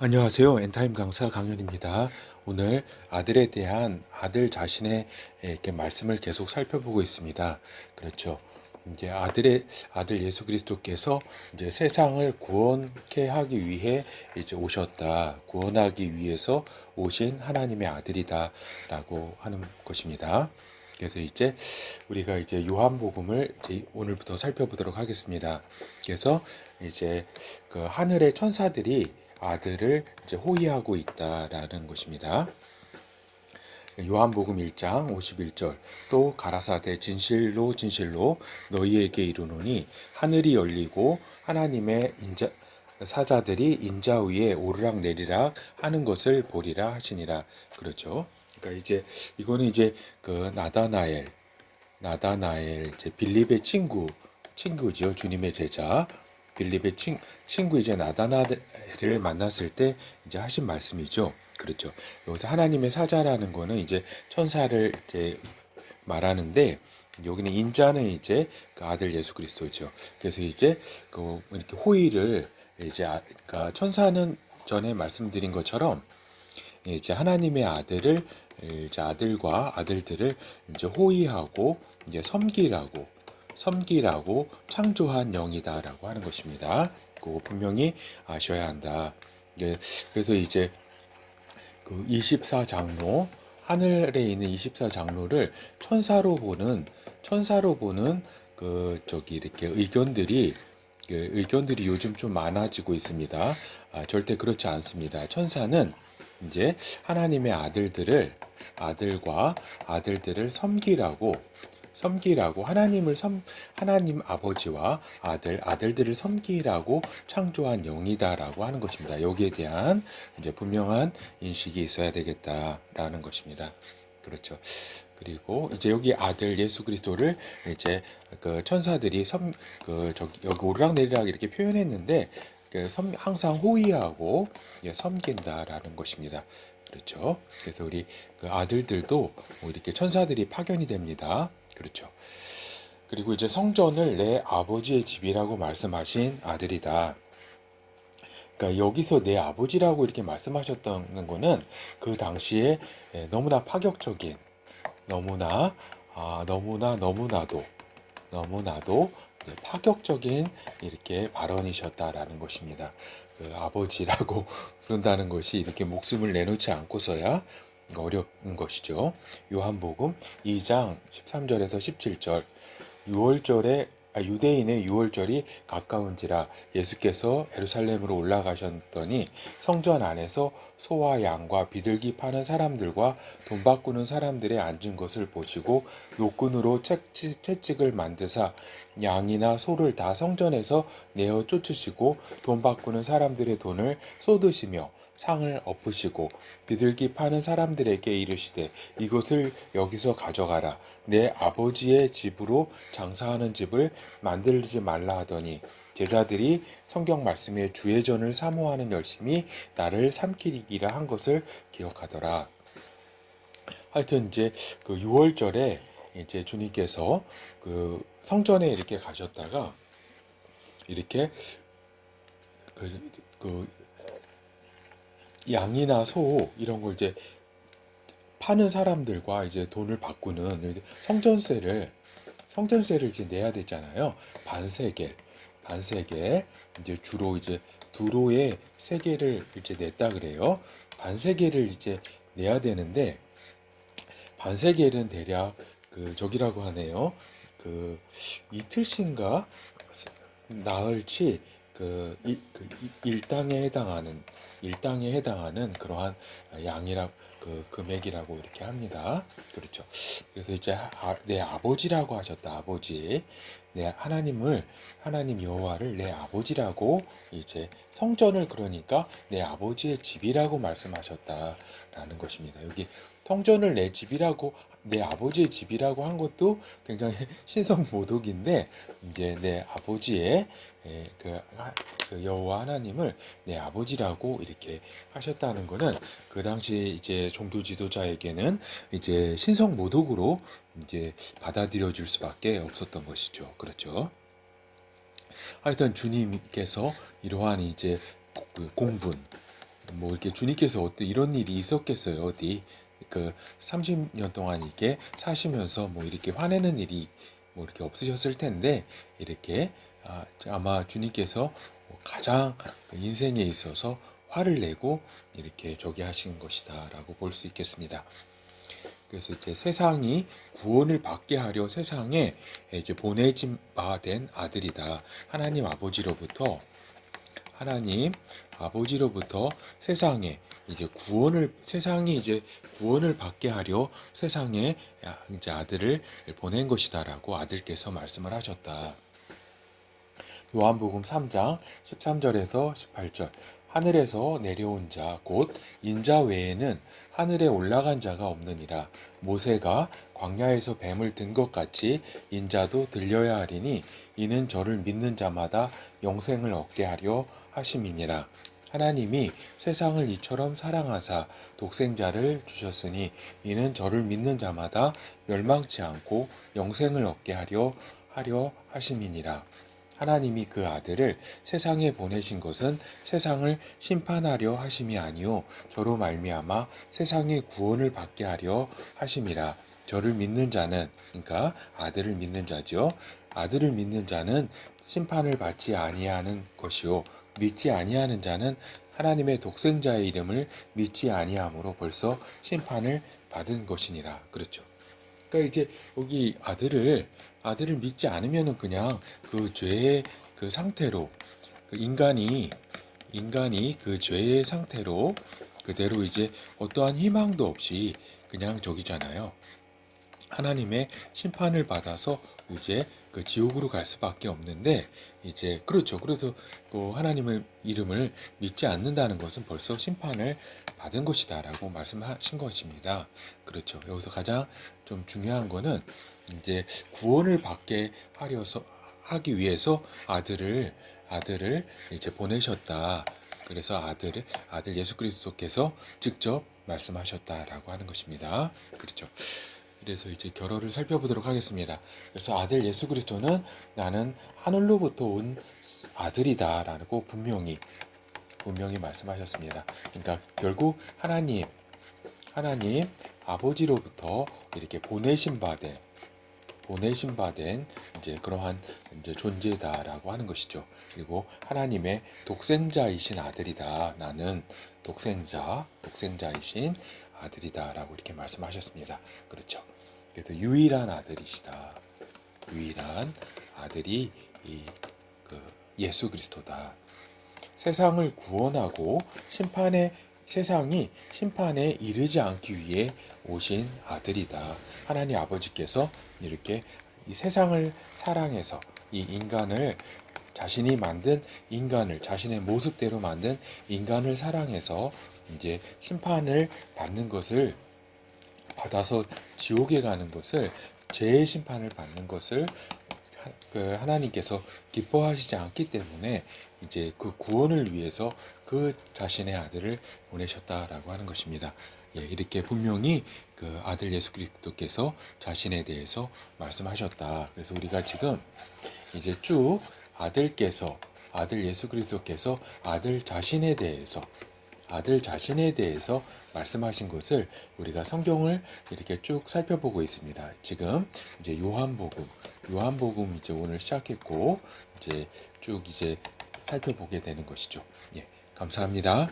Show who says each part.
Speaker 1: 안녕하세요. 엔타임 강사 강연입니다. 오늘 아들에 대한 아들 자신의 이렇게 말씀을 계속 살펴보고 있습니다. 그렇죠. 이제 아들 예수 그리스도께서 이제 세상을 구원케 하기 위해 이제 오셨다. 구원하기 위해서 오신 하나님의 아들이다라고 하는 것입니다. 그래서 이제 우리가 이제 요한복음을 이제 오늘부터 살펴보도록 하겠습니다. 그래서 이제 그 하늘의 천사들이 아들을 이제 호위하고 있다라는 것입니다. 요한복음 1장 51절 또 가라사대 진실로 진실로 너희에게 이르노니 하늘이 열리고 하나님의 사자들이 인자 위에 오르락내리락 하는 것을 보리라 하시니라. 그렇죠. 그러니까 이제 이거는 이제 그 나다나엘 이제 빌립의 친구죠. 주님의 제자 빌립의 친구 이제 나다나엘을 만났을 때 이제 하신 말씀이죠. 그렇죠. 여기서 하나님의 사자라는 거는 이제 천사를 이제 말하는데 여기는 인자는 이제 그 아들 예수 그리스도죠. 그래서 이제 그 이렇게 호의를 이제 그러니까 천사는 전에 말씀드린 것처럼 이제 하나님의 아들을 이제 아들과 아들들을 이제 호위하고 이제 섬기라고 창조한 영이다라고 하는 것입니다. 그거 분명히 아셔야 한다. 예, 그래서 이제 그 24장로 하늘에 있는 24장로를 천사로 보는 그 저기 이렇게 의견들이 요즘 좀 많아지고 있습니다. 절대 그렇지 않습니다. 천사는 이제 하나님의 아들들을 섬기라고 하나님 아버지와 아들들을 섬기라고 창조한 영이다라고 하는 것입니다. 여기에 대한 이제 분명한 인식이 있어야 되겠다라는 것입니다. 그렇죠. 그리고 이제 여기 아들 예수 그리스도를 이제 그 천사들이 여기 오르락내리락 이렇게 표현했는데 항상 호위하고 섬긴다라는 것입니다. 그렇죠. 그래서 우리 그 아들들도 뭐 이렇게 천사들이 파견이 됩니다. 그렇죠. 그리고 이제 성전을 내 아버지의 집이라고 말씀하신 아들이다. 그러니까 여기서 내 아버지라고 이렇게 말씀하셨던 거는 그 당시에 너무나 파격적인, 너무나도 파격적인 이렇게 발언이셨다라는 것입니다. 그 아버지라고 부른다는 것이 이렇게 목숨을 내놓지 않고서야 어려운 것이죠. 요한복음 2장 13절에서 17절 유대인의 유월절이 가까운지라 예수께서 예루살렘으로 올라가셨더니 성전 안에서 소와 양과 비둘기 파는 사람들과 돈 바꾸는 사람들의 앉은 것을 보시고 노끈으로 채찍을 만드사 양이나 소를 다 성전에서 내어 쫓으시고 돈 바꾸는 사람들의 돈을 쏟으시며 상을 엎으시고 비둘기 파는 사람들에게 이르시되 이것을 여기서 가져가라. 내 아버지의 집으로 장사하는 집을 만들지 말라 하더니 제자들이 성경 말씀에 주의 전을 사모하는 열심이 나를 삼키리기라 한 것을 기억하더라. 하여튼 이제 그 6월절에 이제 주님께서 그 성전에 이렇게 가셨다가 이렇게 그 양이나 소 이런 걸 이제 파는 사람들과 이제 돈을 바꾸는 성전세를 이제 내야 되잖아요. 반세겔 이제 주로 이제 두로의 세겔을 이제 냈다 그래요. 반세겔을 이제 내야 되는데 반세겔은 대략 그 저기라고 하네요. 그 이틀신가 나흘치 그 일당에 해당하는 그러한 양이라 그 금액이라고 이렇게 합니다. 그렇죠. 그래서 이제 내 아버지라고 하셨다. 아버지. 내 하나님 여호와를 내 아버지라고 이제 성전을 그러니까 내 아버지의 집이라고 말씀하셨다라는 것입니다. 여기 성전을 내 아버지의 집이라고 한 것도 굉장히 신성모독인데 이제 내 아버지의 그 여호와 하나님을 내 아버지라고 이렇게 하셨다는 것은 그 당시 이제 종교 지도자에게는 이제 신성모독으로 이제 받아들여 줄 수밖에 없었던 것이죠. 그렇죠. 하여튼 주님께서 이러한 이제 그 공분 뭐 이렇게 주님께서 어떤 이런 일이 있었겠어요? 어디 그 30년 동안 이렇게 사시면서 뭐 이렇게 화내는 일이 뭐 이렇게 없으셨을 텐데 이렇게 아마 주님께서 가장 인생에 있어서 화를 내고 이렇게 저기 하신 것이다라고 볼 수 있겠습니다. 그래서 이제 세상이 구원을 받게 하려 세상에 이제 보내진 바 된 아들이다. 하나님 아버지로부터 세상에 이제 세상이 이제 구원을 받게 하려 세상에 이제 아들을 보낸 것이다라고 아들께서 말씀을 하셨다. 요한복음 3장 13절에서 18절. 하늘에서 내려온 자 곧 인자 외에는 하늘에 올라간 자가 없느니라. 모세가 광야에서 뱀을 든 것 같이 인자도 들려야 하리니 이는 저를 믿는 자마다 영생을 얻게 하려 하심이니라. 하나님이 세상을 이처럼 사랑하사 독생자를 주셨으니 이는 저를 믿는 자마다 멸망치 않고 영생을 얻게 하려 하심이니라. 하나님이 그 아들을 세상에 보내신 것은 세상을 심판하려 하심이 아니요 저로 말미암아 세상의 구원을 받게 하려 하심이라. 저를 믿는 자는, 그러니까 아들을 믿는 자죠. 아들을 믿는 자는 심판을 받지 아니하는 것이요 믿지 아니하는 자는 하나님의 독생자의 이름을 믿지 아니함으로 벌써 심판을 받은 것이니라. 그렇죠. 그러니까 이제 여기 아들을 믿지 않으면은 그냥 그 죄의 그 상태로 그 인간이 그 죄의 상태로 그대로 이제 어떠한 희망도 없이 그냥 저기잖아요. 하나님의 심판을 받아서 이제 그 지옥으로 갈 수밖에 없는데 이제 그렇죠. 그래서 또 하나님의 이름을 믿지 않는다는 것은 벌써 심판을 받은 것이다라고 말씀하신 것입니다. 그렇죠. 여기서 가장 좀 중요한 거는 이제 구원을 받게 하기 위해서 아들을 이제 보내셨다. 그래서 아들 예수 그리스도께서 직접 말씀하셨다라고 하는 것입니다. 그렇죠. 그래서 이제 결어를 살펴보도록 하겠습니다. 그래서 아들 예수 그리스도는 나는 하늘로부터 온 아들이다라고 분명히 말씀하셨습니다. 그러니까 결국 하나님 아버지로부터 이렇게 보내신 바된 이제 그러한 이제 존재다라고 하는 것이죠. 그리고 하나님의 독생자이신 아들이다. 나는 독생자이신 아들이다라고 이렇게 말씀하셨습니다. 그렇죠. 그래서 유일한 아들이시다. 유일한 아들이 그 예수 그리스도다. 세상을 구원하고 세상이 심판에 이르지 않기 위해 오신 아들이다. 하나님 아버지께서 이렇게 이 세상을 사랑해서 이 인간을 자신이 만든 인간을 자신의 모습대로 만든 인간을 사랑해서 이제 심판을 받는 것을 받아서 지옥에 가는 것을 죄의 심판을 받는 것을 하나님께서 기뻐하시지 않기 때문에 이제 그 구원을 위해서 그 자신의 아들을 보내셨다라고 하는 것입니다. 예, 이렇게 분명히 그 아들 예수 그리스도께서 자신에 대해서 말씀하셨다. 그래서 우리가 지금 이제 쭉 아들 예수 그리스도께서 아들 자신에 대해서 말씀하신 것을 우리가 성경을 이렇게 쭉 살펴보고 있습니다. 지금 이제 요한복음 이제 오늘 시작했고 이제 쭉 이제 살펴보게 되는 것이죠. 예, 감사합니다.